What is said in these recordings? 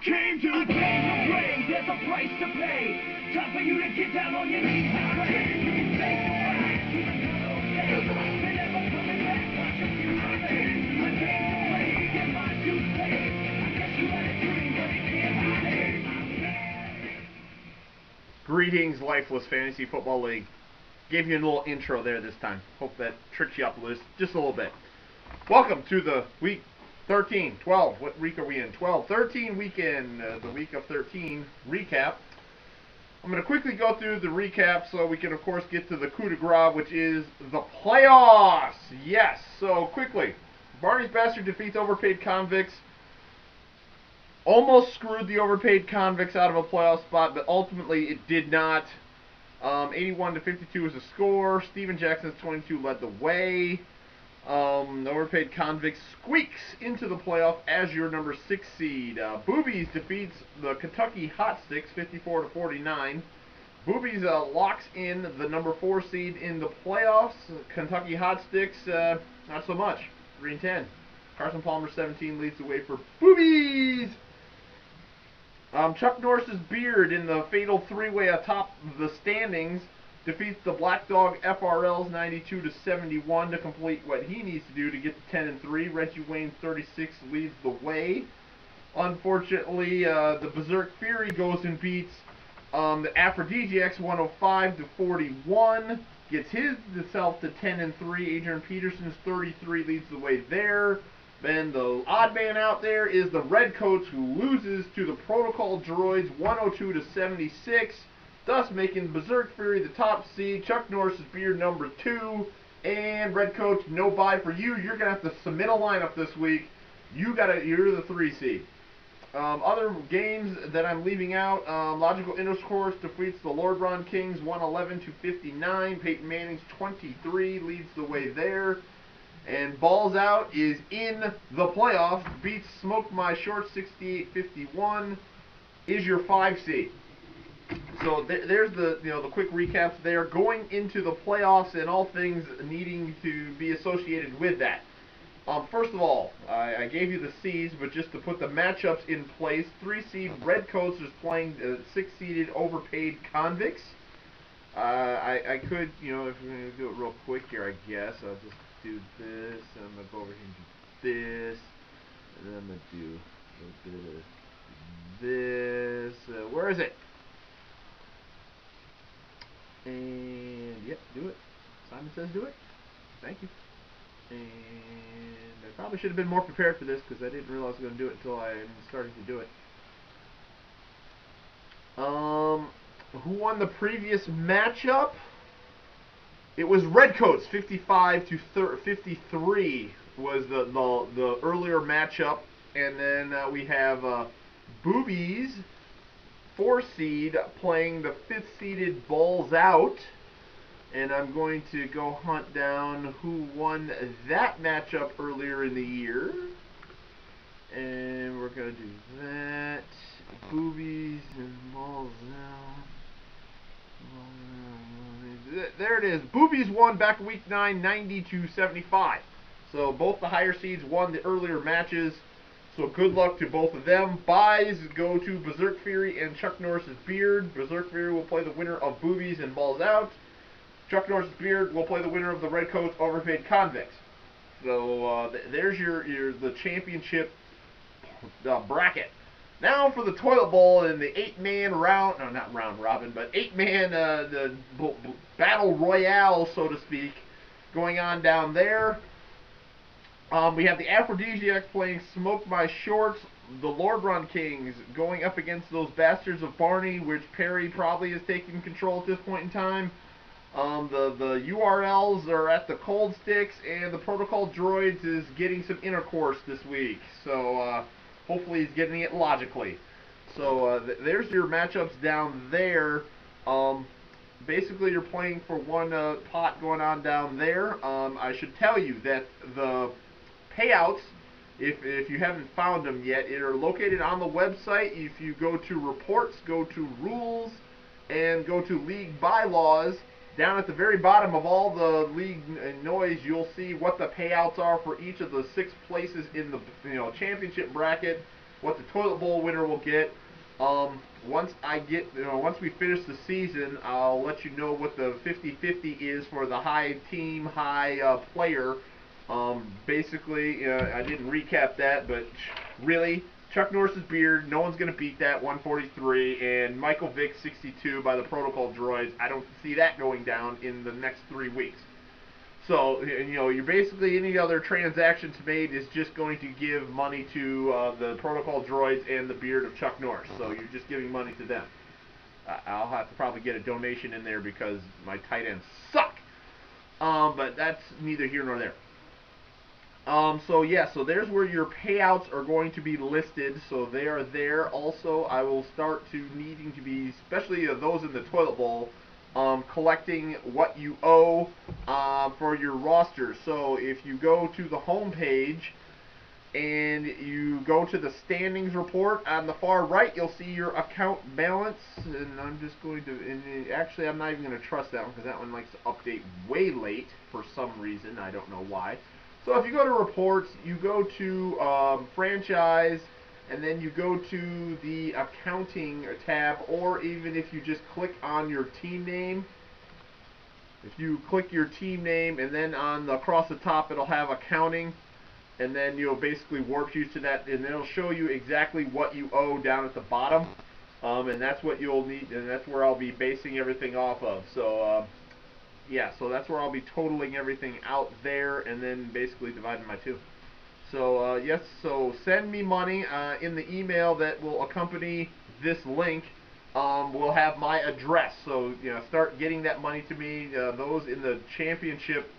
Came to the game to play, there's a price to pay. Time for you to get down on your knees and pray. Say goodbye to the good old days. They're never coming back, watch your future fade. A game to play, get my dues paid. I guess you had a dream, but it can't be made. Greetings, Lifeless Fantasy Football League. Gave you a little intro there this time. Hope that tricks you up just a little bit. Welcome to the week 13, 12. What week are we in? 12, 13 weekend, the week of 13 recap. I'm going to quickly go through the recap so we can, of course, get to the coup de grace, which is the playoffs. Yes, so quickly. Barney's Bastard defeats Overpaid Convicts. Almost screwed the Overpaid Convicts out of a playoff spot, but ultimately it did not. 81-52 is the score. Steven Jackson's 22 led the way. The Overpaid Convicts squeaks into the playoff as your number 6 seed. Boobies defeats the Kentucky Hot Sticks 54-49. Boobies locks in the number 4 seed in the playoffs. Kentucky Hot Sticks, not so much. 3-10. Carson Palmer 17 leads the way for Boobies. Chuck Norris's Beard in the fatal three-way atop the standings defeats the Black Dog FRLs 92-71 to complete what he needs to do to get to 10-3. Reggie Wayne 36 leads the way. Unfortunately, the Berserk Fury goes and beats the Aphrodisiacs 105-41. Gets himself to 10-3. Adrian Peterson's 33 leads the way there. Then the odd man out there is the Redcoats, who loses to the Protocol Droids 102-76. Thus making Berserk Fury the top seed, Chuck Norris's Beard number 2, and Redcoats, no bye for you. You're gonna have to submit a lineup this week. You're the 3 seed. Other games that I'm leaving out: Logical Intercourse defeats the Lord Ron Kings 111-59. Peyton Manning's 23 leads the way there. And Balls Out is in the playoffs. Beats Smoke My Short 68-51. Is your 5 seed. So there's the the quick recaps there, going into the playoffs and all things needing to be associated with that. First of all, I gave you the seeds, but just to put the matchups in place, 3 seed Redcoats is playing the 6 seeded Overpaid Convicts. I could, if we're going to do it real quick here, I guess I'll just do this, and I'm going to go over here and do this, and then I'm going to do a little bit of this. Where is it? And, yep, do it. Simon says do it. Thank you. And I probably should have been more prepared for this, because I didn't realize I was going to do it until I started to do it. Who won the previous matchup? It was Redcoats, 55-53 was the earlier matchup. And then we have Boobies, 4 seed, playing the 5th seeded Balls Out. And I'm going to go hunt down who won that matchup earlier in the year. And we're going to do that. Boobies and Balls Out. There it is. Boobies won back week 9, 90-75. So both the higher seeds won the earlier matches. So good luck to both of them. Buys go to Berserk Fury and Chuck Norris's Beard. Berserk Fury will play the winner of Boobies and Balls Out. Chuck Norris's Beard will play the winner of the Redcoats Overpaid Convicts. So there's the championship bracket. Now for the toilet bowl in the 8-man round, no, not round robin, but 8-man the battle royale, so to speak, going on down there. We have the Aphrodisiacs playing Smoke My Shorts. The Lord Run Kings going up against those Bastards of Barney, which Perry probably is taking control at this point in time. The URLs are at the Cold Sticks, and the Protocol Droids is getting some intercourse this week. So hopefully he's getting it logically. So there's your matchups down there. Basically, you're playing for one pot going on down there. I should tell you that the payouts, if you haven't found them yet, are located on the website. If you go to reports, go to rules, and go to league bylaws, down at the very bottom of all the league noise, you'll see what the payouts are for each of the 6 places in the championship bracket. what the toilet bowl winner will get. Once once we finish the season, I'll let you know what the 50-50 is for the high team, high player. Basically, I didn't recap that, but really, Chuck Norris's beard, no one's going to beat that, 143, and Michael Vick, 62 by the Protocol Droids. I don't see that going down in the next 3 weeks. So, you're basically, any other transactions made is just going to give money to the Protocol Droids and the beard of Chuck Norris. So you're just giving money to them. I'll have to probably get a donation in there because my tight ends suck. But that's neither here nor there. So there's where your payouts are going to be listed. So they are there. Also, I will start to needing to be, especially those in the toilet bowl, collecting what you owe for your roster. So if you go to the home page and you go to the standings report on the far right, you'll see your account balance. And I'm just going to, and actually I'm not even going to trust that one because that one likes to update way late for some reason. I don't know why. So if you go to reports, you go to franchise, and then you go to the accounting tab, or even if you just click on your team name, if you click your team name and then across the top it'll have accounting, and then you'll basically warp you to that, and then it'll show you exactly what you owe down at the bottom, and that's what you'll need, and that's where I'll be basing everything off of. So yeah, so that's where I'll be totaling everything out there, and then basically dividing by 2. So yes, so send me money in the email that will accompany this link. Will have my address, so start getting that money to me. Those in the championship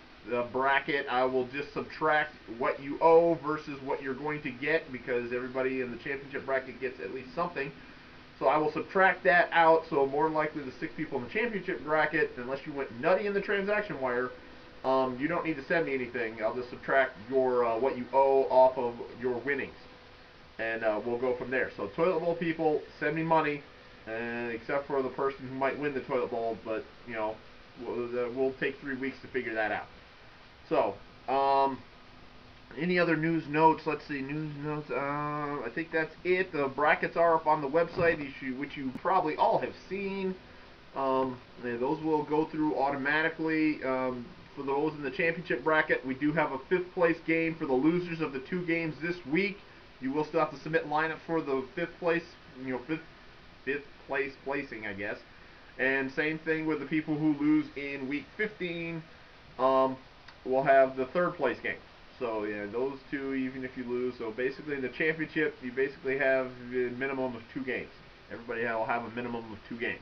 bracket, I will just subtract what you owe versus what you're going to get, because everybody in the championship bracket gets at least something. So I will subtract that out, so more than likely the 6 people in the championship bracket, unless you went nutty in the transaction wire, you don't need to send me anything. I'll just subtract your what you owe off of your winnings, and we'll go from there. So toilet bowl people, send me money, except for the person who might win the toilet bowl, but we'll take 3 weeks to figure that out. So any other news notes? Let's see, news notes. I think that's it. The brackets are up on the website, which you probably all have seen. Those will go through automatically. For those in the championship bracket, we do have a 5th place game for the losers of the 2 games this week. You will still have to submit lineups for the 5th place, 5th place placing, I guess. And same thing with the people who lose in week 15. We'll have the 3rd place game. So yeah, those 2, even if you lose. So basically, in the championship, you basically have a minimum of 2 games. Everybody will have a minimum of 2 games.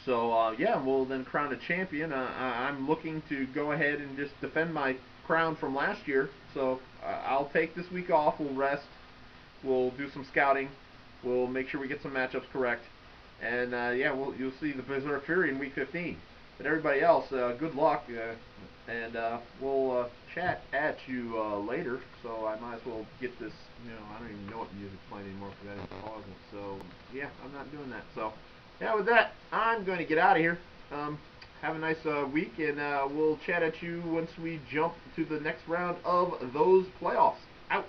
So yeah, we'll then crown a champion. I'm looking to go ahead and just defend my crown from last year. So I'll take this week off. We'll rest. We'll do some scouting. We'll make sure we get some matchups correct. And yeah, you'll see the Berserk Fury in week 15. But everybody else, good luck. And we'll chat at you later. So I might as well get this. I don't even know what music's playing anymore because I didn't pause it. So yeah, I'm not doing that. So yeah, with that, I'm going to get out of here. Have a nice week, and we'll chat at you once we jump to the next round of those playoffs. Out.